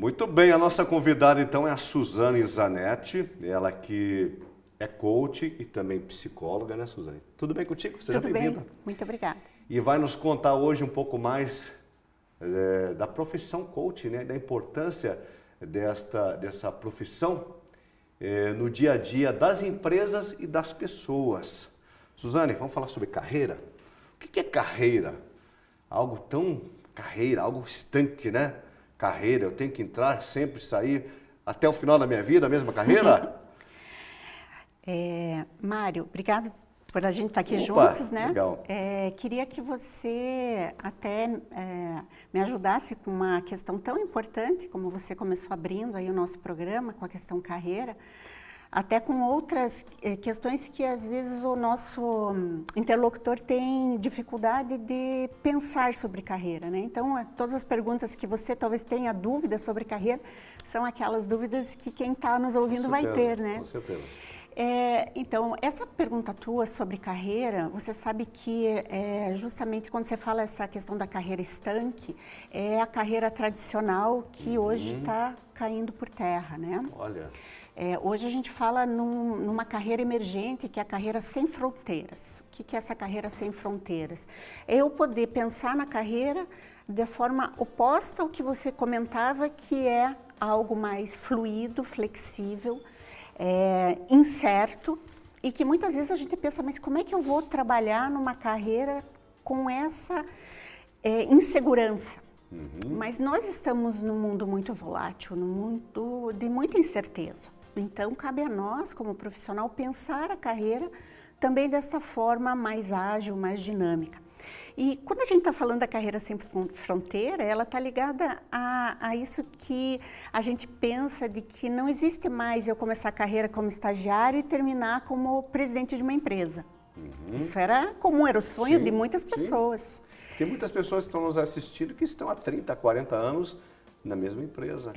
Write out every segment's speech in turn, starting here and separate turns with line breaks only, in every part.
Muito bem, a nossa convidada então é a Suzane Zanetti, ela que é coach e também psicóloga, né, Suzane? Tudo bem contigo? Seja bem-vinda.
Tudo bem, muito obrigada.
E vai nos contar hoje um pouco mais da profissão coach, né, da importância dessa profissão no dia a dia das empresas e das pessoas. Suzane, vamos falar sobre carreira? O que é carreira? Algo tão... algo estanque, né? Carreira, eu tenho que entrar, sempre sair, até o final da minha vida, a mesma carreira?
Mário, obrigada por a gente estar aqui
Opa,
juntos, né?
Legal.
Queria que você até me ajudasse com uma questão tão importante, como você começou abrindo aí o nosso programa, com a questão carreira, até com outras questões que às vezes o nosso interlocutor tem dificuldade de pensar sobre carreira, né? Então, todas as perguntas que você talvez tenha dúvidas sobre carreira, são aquelas dúvidas que quem está nos ouvindo vai ter, né?
Com certeza.
Então, essa pergunta tua sobre carreira, você sabe que justamente quando você fala essa questão da carreira estanque, é a carreira tradicional que hoje está caindo por terra, né?
Olha...
hoje a gente fala numa carreira emergente, que é a carreira sem fronteiras. O que é essa carreira sem fronteiras? É eu poder pensar na carreira de forma oposta ao que você comentava, que é algo mais fluido, flexível, incerto, e que muitas vezes a gente pensa, mas como é que eu vou trabalhar numa carreira com essa insegurança? Mas nós estamos num mundo muito volátil, num mundo de muita incerteza. Então, cabe a nós, como profissional, pensar a carreira também dessa forma mais ágil, mais dinâmica. E quando a gente está falando da carreira sem fronteira, ela está ligada a isso que a gente pensa de que não existe mais eu começar a carreira como estagiário e terminar como presidente de uma empresa. Isso era comum, era o sonho de muitas pessoas.
Tem muitas pessoas que estão nos assistindo que estão há 30, 40 anos na mesma empresa.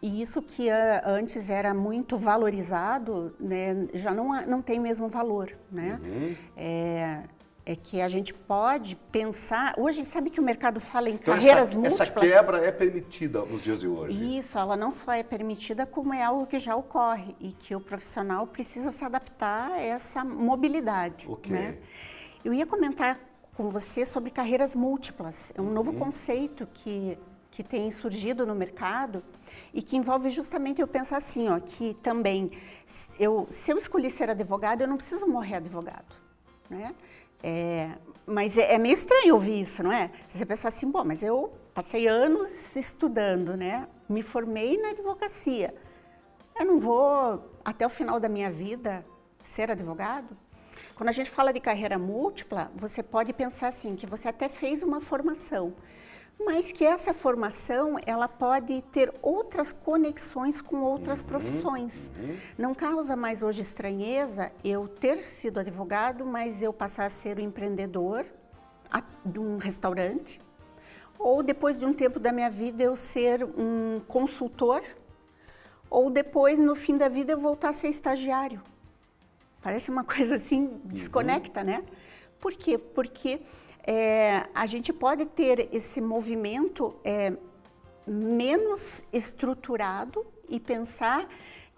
E isso que antes era muito valorizado, né, já não tem o mesmo valor, né? É que a gente pode pensar... Hoje, sabe que o mercado fala em
então,
carreiras múltiplas?
Essa quebra é permitida nos dias de hoje.
Isso, ela não só é permitida, como é algo que já ocorre e que o profissional precisa se adaptar a essa mobilidade.
Ok.
Né? Eu ia comentar com você sobre carreiras múltiplas. É um novo conceito que tem surgido no mercado e que envolve justamente eu pensar assim, ó, que também, se eu escolhi ser advogado, eu não preciso morrer advogado, né? Mas é meio estranho ouvir isso, não é? Você pensar assim, bom, mas eu passei anos estudando, né? Me formei na advocacia. Eu não vou, até o final da minha vida, ser advogado? Quando a gente fala de carreira múltipla, você pode pensar assim, que você até fez uma formação, mas que essa formação, ela pode ter outras conexões com outras profissões. Não causa mais hoje estranheza eu ter sido advogado, mas eu passar a ser um empreendedor de um restaurante, ou depois de um tempo da minha vida eu ser um consultor, ou depois, no fim da vida, eu voltar a ser estagiário. Parece uma coisa assim, desconecta, né? Por quê? Porque a gente pode ter esse movimento menos estruturado e pensar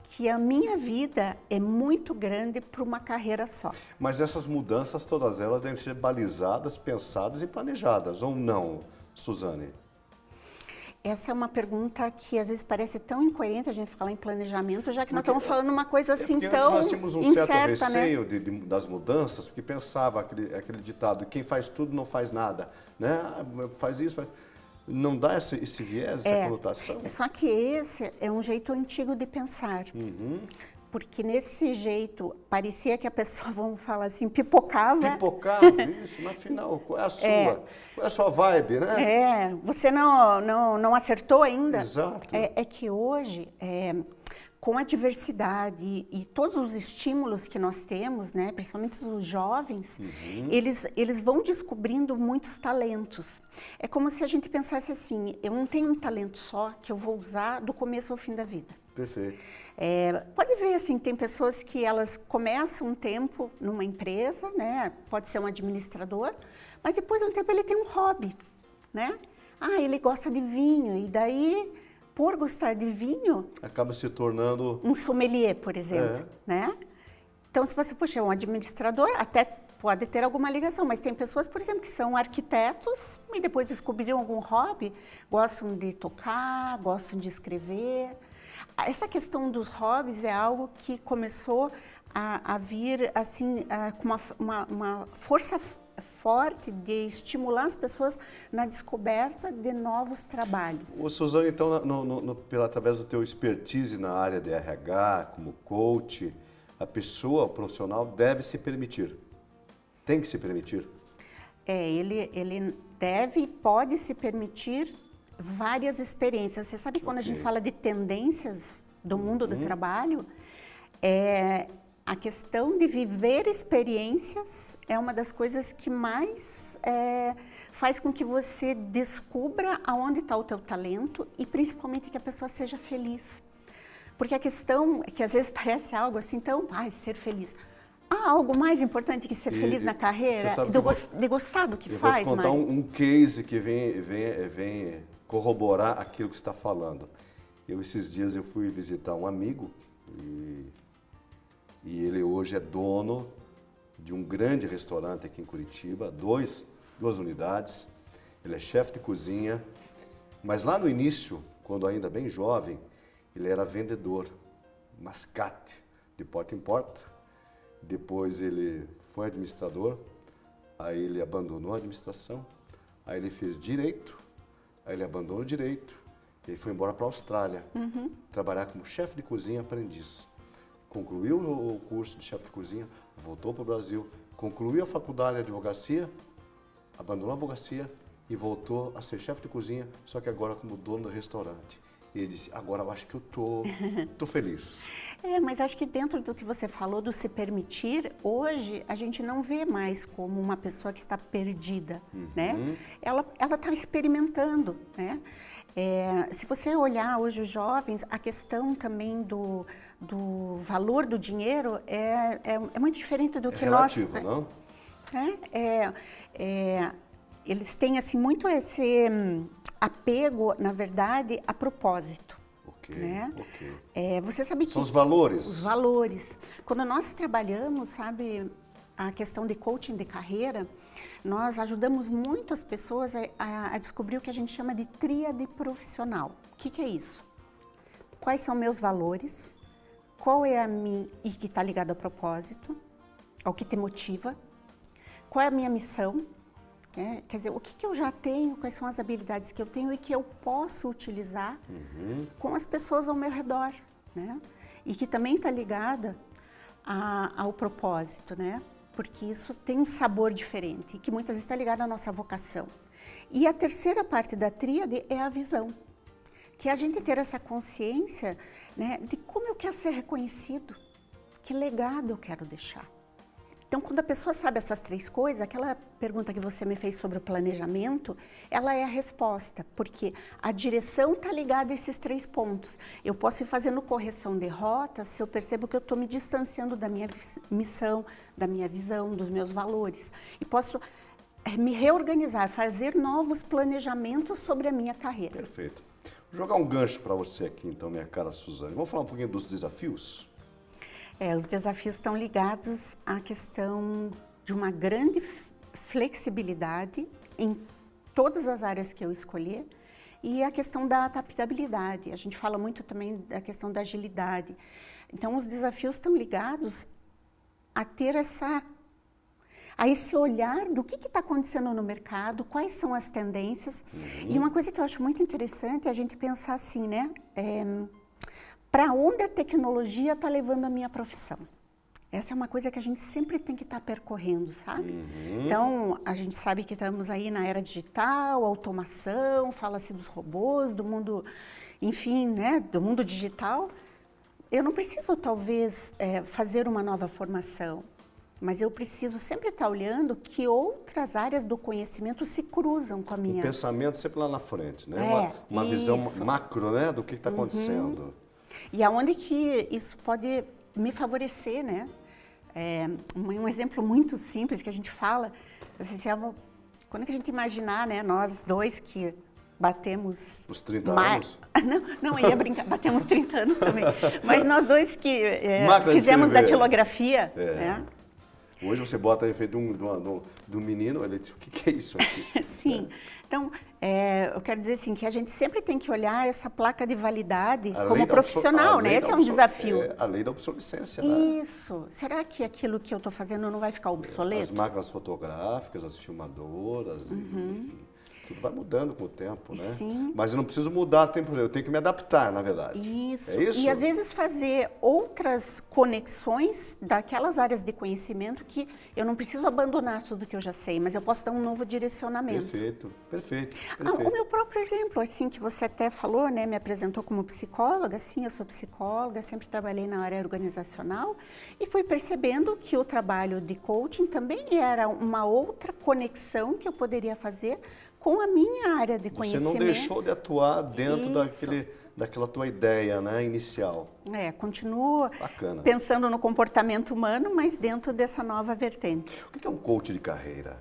que a minha vida é muito grande para uma carreira só.
Mas essas mudanças, todas elas devem ser balizadas, pensadas e planejadas, ou não, Suzane?
Essa é uma pergunta que às vezes parece tão incoerente a gente falar em planejamento, já que nós estamos falando uma coisa assim tão incerta,
nós tínhamos um certo receio,
né?
das mudanças, porque pensava aquele ditado, quem faz tudo não faz nada, né? Faz isso, faz... Não dá esse viés, essa conotação?
Só que esse é um jeito antigo de pensar. Porque nesse jeito, parecia que a pessoa, vamos falar assim, pipocava.
Pipocava, isso, mas afinal, qual é a sua? Qual é a sua vibe, né?
Você não acertou ainda?
Exato.
É que hoje, com a diversidade e todos os estímulos que nós temos, né, principalmente os jovens, eles vão descobrindo muitos talentos. É como se a gente pensasse assim, eu não tenho um talento só que eu vou usar do começo ao fim da vida.
Perfeito.
Pode ver, assim, tem pessoas que elas começam um tempo numa empresa, né, pode ser um administrador, mas depois de um tempo ele tem um hobby, né? Ele gosta de vinho e daí por gostar de vinho,
acaba se tornando
um sommelier, por exemplo, né? Então, se você, puxa, é um administrador, até pode ter alguma ligação, mas tem pessoas, por exemplo, que são arquitetos e depois descobriram algum hobby, gostam de tocar, gostam de escrever. Essa questão dos hobbies é algo que começou a vir, assim, com uma força forte de estimular as pessoas na descoberta de novos trabalhos.
Ô, Suzane, então, através do teu expertise na área de RH, como coach, a pessoa, o profissional, deve se permitir, tem que se permitir.
Ele deve e pode se permitir várias experiências. Você sabe que quando a gente fala de tendências do mundo do trabalho, a questão de viver experiências é uma das coisas que mais faz com que você descubra aonde está o teu talento e principalmente que a pessoa seja feliz. Porque a questão é que às vezes parece algo assim tão, ser feliz. Há algo mais importante que ser feliz na carreira, de gostar do que faz,
vou te contar um case que vem corroborar aquilo que você está falando. Esses dias eu fui visitar um amigo e ele hoje é dono de um grande restaurante aqui em Curitiba, duas unidades. Ele é chefe de cozinha, mas lá no início, quando ainda bem jovem, ele era vendedor, mascate, de porta em porta. Depois ele foi administrador, aí ele abandonou a administração, aí ele fez direito, aí ele abandonou o direito, e aí foi embora para a Austrália, trabalhar como chefe de cozinha aprendiz. Concluiu o curso de chefe de cozinha, voltou para o Brasil, concluiu a faculdade de advocacia, abandonou a advocacia e voltou a ser chefe de cozinha, só que agora como dono do restaurante. E ele disse, agora eu acho que eu tô feliz.
Mas acho que dentro do que você falou do se permitir, hoje a gente não vê mais como uma pessoa que está perdida, né? Ela está experimentando, né? Se você olhar hoje os jovens, a questão também do valor do dinheiro é muito diferente do que nós...
É relativo, não?
Eles têm assim, muito esse apego, na verdade, a propósito. Né? Você sabe que...
São os valores.
Os valores. Quando nós trabalhamos, sabe, a questão de coaching de carreira, nós ajudamos muito as pessoas a descobrir o que a gente chama de tríade profissional. O que é isso? Quais são meus valores? Qual é a minha... e que está ligado ao propósito, ao que te motiva? Qual é a minha missão? Quer dizer, o que eu já tenho, quais são as habilidades que eu tenho e que eu posso utilizar com as pessoas ao meu redor, né? E que também está ligada ao propósito, né? Porque isso tem um sabor diferente e que muitas vezes está ligado à nossa vocação. E a terceira parte da tríade é a visão, que é a gente ter essa consciência, né, de como eu quero ser reconhecido, que legado eu quero deixar. Então, quando a pessoa sabe essas três coisas, aquela pergunta que você me fez sobre o planejamento, ela é a resposta, porque a direção está ligada a esses três pontos. Eu posso ir fazendo correção de rota se eu percebo que eu estou me distanciando da minha missão, da minha visão, dos meus valores. E posso me reorganizar, fazer novos planejamentos sobre a minha carreira.
Perfeito. Vou jogar um gancho para você aqui, então, minha cara Suzane. Vamos falar um pouquinho dos desafios?
Os desafios estão ligados à questão de uma grande flexibilidade em todas as áreas que eu escolher e a questão da adaptabilidade. A gente fala muito também da questão da agilidade. Então, os desafios estão ligados a ter esse olhar do que está acontecendo no mercado, quais são as tendências. E uma coisa que eu acho muito interessante é a gente pensar assim, né? Para onde a tecnologia está levando a minha profissão? Essa é uma coisa que a gente sempre tem que estar percorrendo, sabe? Então, a gente sabe que estamos aí na era digital, automação, fala-se dos robôs, do mundo, enfim, né, do mundo digital. Eu não preciso, talvez, fazer uma nova formação, mas eu preciso sempre estar olhando que outras áreas do conhecimento se cruzam com a minha.
O pensamento sempre lá na frente, né? Uma visão macro, né, do que está acontecendo.
E aonde que isso pode me favorecer, né? Um exemplo muito simples que a gente fala, quando a gente imaginar, né, nós dois que batemos...
Os 30 anos?
Não, ia brincar, batemos 30 anos também. Mas nós dois que fizemos datilografia.
Hoje você bota em frente de um menino, ele diz, o que é isso aqui?
Sim. Então, eu quero dizer assim, que a gente sempre tem que olhar essa placa de validade como profissional, né? Esse é um desafio.
A lei da obsolescência,
Isso. Será que aquilo que eu estou fazendo não vai ficar obsoleto?
As máquinas fotográficas, as filmadoras, enfim. Tudo vai mudando com o tempo, né?
Sim.
Mas eu não preciso mudar o tempo, eu tenho que me adaptar, na verdade.
Isso.
É isso?
E às vezes fazer outras conexões daquelas áreas de conhecimento que eu não preciso abandonar tudo que eu já sei, mas eu posso dar um novo direcionamento.
Perfeito.
O meu próprio exemplo, assim, que você até falou, né, me apresentou como psicóloga, sim, eu sou psicóloga, sempre trabalhei na área organizacional e fui percebendo que o trabalho de coaching também era uma outra conexão que eu poderia fazer com a minha área de conhecimento.
Você não deixou de atuar dentro daquela tua ideia, né, inicial.
Continuo pensando no comportamento humano, mas dentro dessa nova vertente.
O que é um coach de carreira?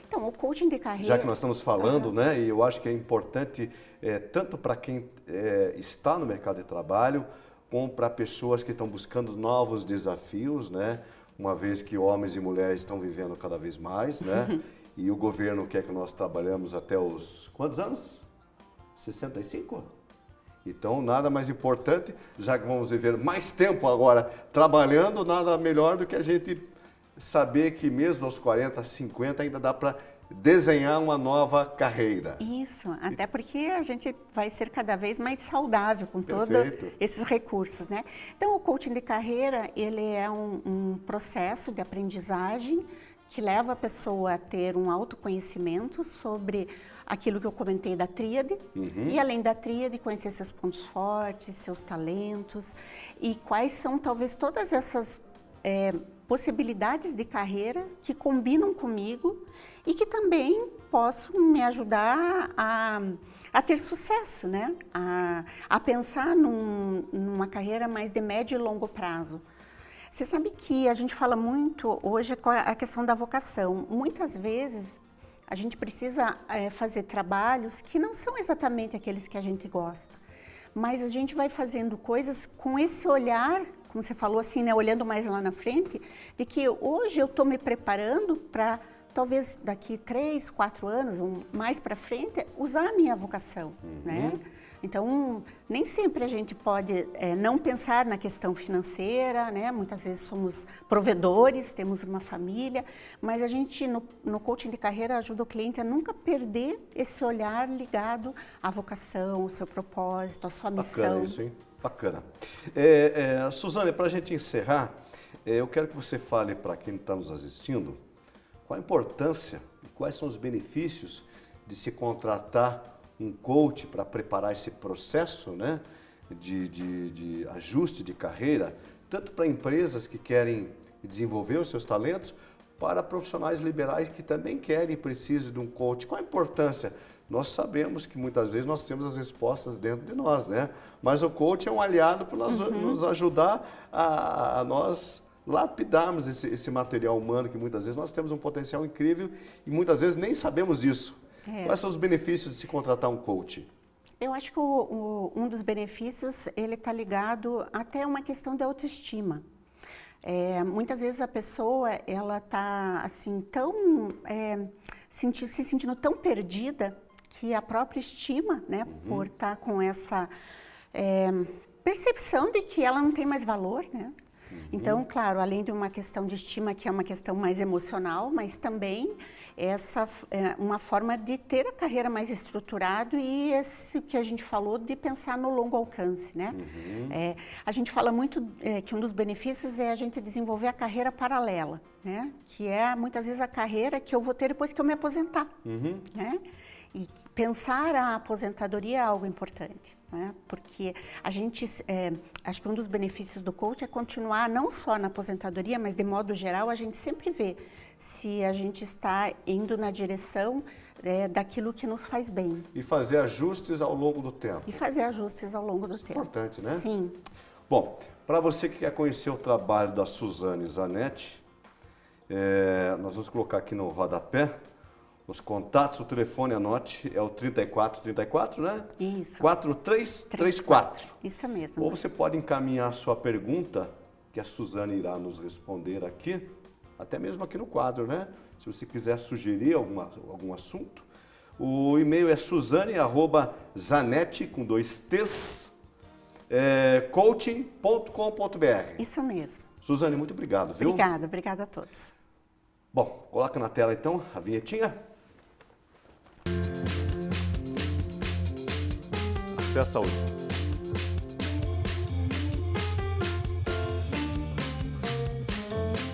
Então, o coaching de carreira...
Já que nós estamos falando, né, e eu acho que é importante, tanto para quem está no mercado de trabalho, como para pessoas que estão buscando novos desafios, né, uma vez que homens e mulheres estão vivendo cada vez mais, né, e o governo quer que nós trabalhamos até os... quantos anos? 65? Então, nada mais importante, já que vamos viver mais tempo agora trabalhando, nada melhor do que a gente saber que mesmo aos 40, 50 ainda dá para desenhar uma nova carreira.
Isso, até porque a gente vai ser cada vez mais saudável com todos esses recursos, né? Então, o coaching de carreira, ele é um processo de aprendizagem que leva a pessoa a ter um autoconhecimento sobre aquilo que eu comentei da tríade, e além da tríade, conhecer seus pontos fortes, seus talentos, e quais são talvez todas essas possibilidades de carreira que combinam comigo e que também possam me ajudar a ter sucesso, né? A pensar numa carreira mais de médio e longo prazo. Você sabe que a gente fala muito hoje a questão da vocação. Muitas vezes a gente precisa fazer trabalhos que não são exatamente aqueles que a gente gosta, mas a gente vai fazendo coisas com esse olhar, como você falou assim, né, olhando mais lá na frente, de que hoje eu estou me preparando para talvez daqui 3, 4 anos, ou mais para frente, usar a minha vocação, né? Então, nem sempre a gente pode não pensar na questão financeira, né? Muitas vezes somos provedores, temos uma família, mas a gente, no coaching de carreira, ajuda o cliente a nunca perder esse olhar ligado à vocação, ao seu propósito, à sua missão.
Bacana isso, hein? Bacana. Suzane, para a gente encerrar, eu quero que você fale para quem está nos assistindo qual a importância e quais são os benefícios de se contratar um coach para preparar esse processo, né, de ajuste de carreira, tanto para empresas que querem desenvolver os seus talentos, para profissionais liberais que também querem e precisam de um coach. Qual a importância? Nós sabemos que muitas vezes nós temos as respostas dentro de nós, né? Mas o coach é um aliado para nos ajudar a nós lapidarmos esse material humano que muitas vezes nós temos um potencial incrível e muitas vezes nem sabemos disso. Quais são os benefícios de se contratar um coach?
Eu acho que um dos benefícios, ele está ligado até a uma questão de autoestima. Muitas vezes a pessoa, ela está assim, se sentindo tão perdida que a própria estima, né, por estar com essa percepção de que ela não tem mais valor, né? Então, claro, além de uma questão de estima, que é uma questão mais emocional, mas também essa é uma forma de ter a carreira mais estruturada e esse que a gente falou de pensar no longo alcance, né? A gente fala muito que um dos benefícios é a gente desenvolver a carreira paralela, né? Que é muitas vezes a carreira que eu vou ter depois que eu me aposentar, né? E pensar a aposentadoria é algo importante, né? Porque a gente, acho que um dos benefícios do coach é continuar não só na aposentadoria, mas de modo geral a gente sempre vê se a gente está indo na direção daquilo que nos faz bem.
E fazer ajustes ao longo do tempo.
E fazer ajustes ao longo do tempo.
Importante, né?
Sim.
Bom, para você que quer conhecer o trabalho da Suzane Zanetti, nós vamos colocar aqui no rodapé Os contatos, o telefone, anote, é o 3434, né?
Isso.
4334.
Isso mesmo.
Ou você pode encaminhar a sua pergunta, que a Suzane irá nos responder aqui, até mesmo aqui no quadro, né? Se você quiser sugerir algum assunto. O e-mail é suzane@zanetti, com 2 T's, coaching.com.br.
Isso mesmo.
Suzane, muito obrigado, viu?
Obrigada a todos.
Bom, coloca na tela então a vinhetinha. Acesse a saúde.